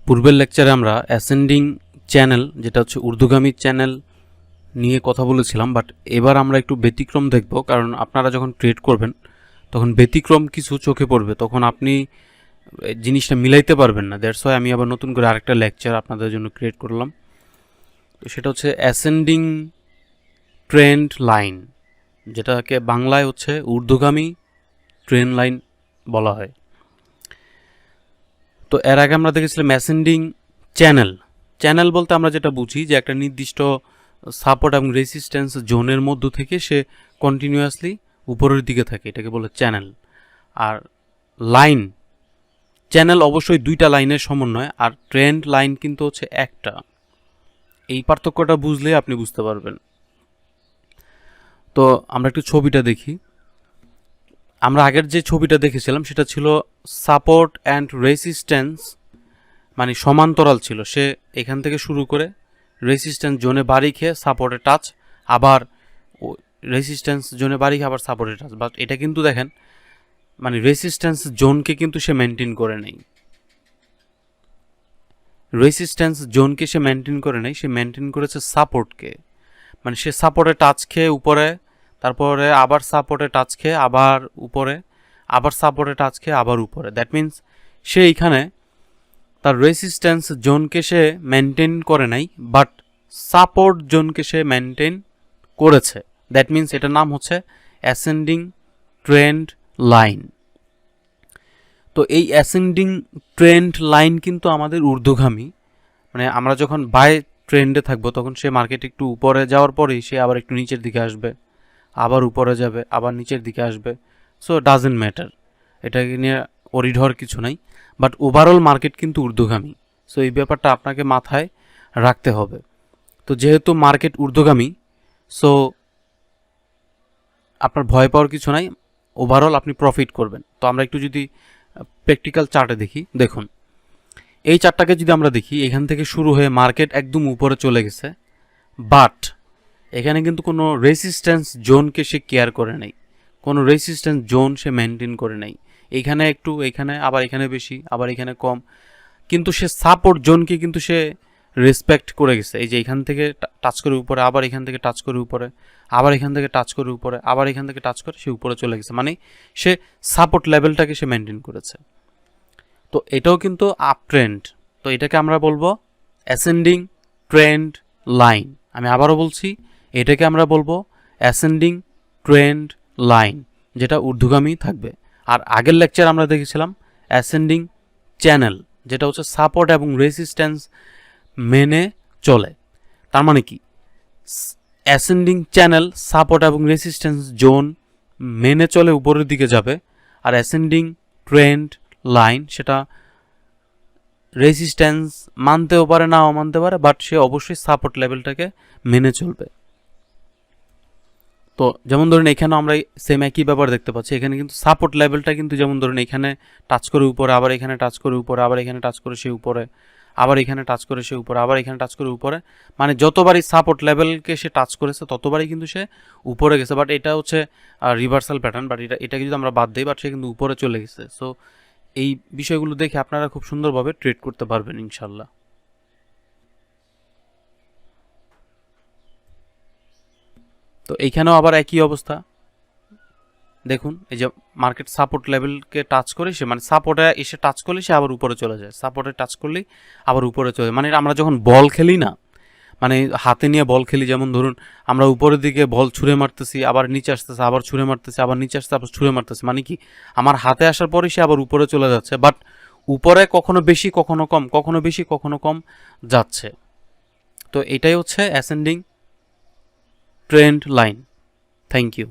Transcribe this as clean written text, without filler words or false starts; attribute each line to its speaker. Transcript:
Speaker 1: পূর্বের লেকচারে আমরা অ্যাসেন্ডিং চ্যানেল যেটা হচ্ছে ঊর্ধ্বগামী চ্যানেল নিয়ে কথা বলেছিলাম, বাট এবার আমরা একটু ব্যতিক্রম দেখব। কারণ আপনারা যখন ট্রেড করবেন তখন ব্যতিক্রম কিছু চোখে পড়বে, তখন আপনি জিনিসটা মিলাইতে পারবেন না। দ্যাটস ওয়াই আমি আবার নতুন করে আরেকটা লেকচার আপনাদের জন্য ক্রিয়েট করলাম। তো সেটা হচ্ছে অ্যাসেন্ডিং ট্রেন্ড লাইন, যেটাকে বাংলায় হচ্ছে ঊর্ধ্বগামী ট্রেন্ড লাইন বলা হয়। তো এর আগে আমরা দেখেছিলাম অ্যাসেন্ডিং চ্যানেল। চ্যানেল বলতে আমরা যেটা বুঝি যে একটা নির্দিষ্ট সাপোর্ট এবং রেসিস্ট্যান্স জোনের মধ্য থেকে সে কন্টিনিউয়াসলি উপরের দিকে থাকে, এটাকে বলে চ্যানেল। আর লাইন, চ্যানেল অবশ্যই দুইটা লাইনের সমন্বয়, আর ট্রেন্ড লাইন কিন্তু হচ্ছে একটা। এই পার্থক্যটা বুঝলে আপনি বুঝতে পারবেন। তো আমরা একটু ছবিটা দেখি। আমরা আগের যে ছবিটা দেখেছিলাম সেটা ছিল সাপোর্ট অ্যান্ড রেসিস্ট্যান্স, মানে সমান্তরাল ছিল। সে এখান থেকে শুরু করে রেসিস্ট্যান্স জোনে বাড়ি খেয়ে সাপোর্টে টাচ, আবার রেসিস্ট্যান্স জোনে বাড়ি খেয়ে আবার সাপোর্টে টাচ। বাট এটা কিন্তু দেখেন, মানে রেসিস্ট্যান্স জোনকে কিন্তু সে মেনটেন করে নেই, রেসিস্ট্যান্স জোনকে সে মেনটেন করে নেই, সে মেনটেন করেছে সাপোর্টকে। মানে সে সাপোর্টে টাচ খেয়ে উপরে, তারপরে আবার সাপোর্টে টাচ খেয়ে আবার উপরে, আবার সাপোর্টে টাচ খেয়ে আবার উপরে। দ্যাট মিন্স সে এইখানে তার রেসিস্ট্যান্স জোনকে সে মেনটেন করে নাই, বাট সাপোর্ট জোনকে সে মেনটেন করেছে। দ্যাট মিন্স এটার নাম হচ্ছে অ্যাসেন্ডিং ট্রেন্ড লাইন। তো এই অ্যাসেন্ডিং ট্রেন্ড লাইন কিন্তু আমাদের ঊর্ধ্বগামী, মানে আমরা যখন বাই ট্রেন্ডে থাকবো তখন সে মার্কেট একটু উপরে যাওয়ার পরেই সে আবার একটু নিচের দিকে আসবে, আবার উপরে যাবে, আবার নিচের দিকে আসবে। সো ডাজেন্ট ম্যাটার, এটাকে নিয়ে ওরিড হওয়ার কিছু নাই। বাট ওভারঅল মার্কেট কিন্তু ঊর্ধ্বগামী। সো এই ব্যাপারটা আপনাকে মাথায় রাখতে হবে। তো যেহেতু মার্কেট ঊর্ধ্বগামী, সো আপনার ভয় পাওয়ার কিছু নাই, ওভারঅল আপনি প্রফিট করবেন। তো আমরা একটু যদি প্র্যাকটিক্যাল চার্টে দেখি, দেখুন এই চার্টটাকে যদি আমরা দেখি, এখান থেকে শুরু হয়ে মার্কেট একদম উপরে চলে গেছে, বাট এখানে কিন্তু কোনো রেসিস্ট্যান্স জোনকে সে কেয়ার করে নাই, কোনো রেসিস্ট্যান্স জোন সে মেনটেন করে নাই। এইখানে একটু, এইখানে আবার, এখানে বেশি, আবার এখানে কম, কিন্তু সে সাপোর্ট জোনকে কিন্তু সে রেসপেক্ট করে গেছে। এই যে এখান থেকে টাচ করে উপরে, আবার এখান থেকে টাচ করে উপরে, আবার এখান থেকে টাচ করে উপরে, আবার এখান থেকে টাচ করে সে উপরে চলে গেছে, মানে সে সাপোর্ট লেভেলটাকে সে মেনটেন করেছে। তো এটাও কিন্তু আপ ট্রেন্ড। তো এটাকে আমরা বলবো অ্যাসেন্ডিং ট্রেন্ড লাইন। আমি আবারও বলছি, এটাকে আমরা বলবো অ্যাসেন্ডিং ট্রেন্ড লাইন, যেটা ঊর্ধ্বগামী থাকবে। আর আগের লেকচার আমরা দেখেছিলাম অ্যাসেন্ডিং চ্যানেল, যেটা হচ্ছে সাপোর্ট এবং রেসিস্ট্যান্স মেনে চলে। তার মানে কি, অ্যাসেন্ডিং চ্যানেল সাপোর্ট এবং রেসিস্ট্যান্স জোন মেনে চলে উপরের দিকে যাবে, আর অ্যাসেন্ডিং ট্রেন্ড লাইন সেটা রেসিস্ট্যান্স মানতেও পারে, নাও মানতে পারে, বাট সে অবশ্যই সাপোর্ট লেভেলটাকে মেনে চলবে। তো যেমন ধরুন এখানে আমরা সেম একই ব্যাপার দেখতে পাচ্ছি। এখানে কিন্তু সাপোর্ট লেভেলটা কিন্তু যেমন ধরুন এখানে টাচ করে উপরে, আবার এখানে টাচ করে উপরে, আবার এখানে টাচ করে সে উপরে, আবার এখানে টাচ করে সে উপরে, আবার এখানে টাচ করে উপরে, মানে যতবারই সাপোর্ট লেভেলকে সে টাচ করেছে ততবারই কিন্তু সে উপরে গেছে। বাট এটা হচ্ছে রিভার্সাল প্যাটার্ন, বাট এটাকে যদি আমরা বাদ দিই, বাট সে কিন্তু উপরে চলে গেছে। সো এই বিষয়গুলো দেখে আপনারা খুব সুন্দরভাবে ট্রেড করতে পারবেন ইনশাল্লাহ। তো এইখানেও আবার একই অবস্থা। দেখুন এই যে মার্কেট সাপোর্ট লেভেলকে টাচ করে সে, মানে সাপোর্টে এসে টাচ করলে সে আবার উপরে চলে যায়, সাপোর্টে টাচ করলেই আবার উপরে চলে যায়। মানে আমরা যখন বল খেলি না, মানে হাতে নিয়ে বল খেলি, যেমন ধরুন আমরা উপরের দিকে বল ছুঁড়ে মারতেছি, আবার নিচে আসতেছে, আবার ছুঁড়ে মারতেছি, আবার নিচে আসতে, আবার ছুঁড়ে মারতেছি, মানে কি আমার হাতে আসার পরে সে আবার উপরে চলে যাচ্ছে, বাট উপরে কখনো বেশি কখনো কম, কখনো বেশি কখনো কম যাচ্ছে। তো এটাই হচ্ছে ascending trend line. Thank you.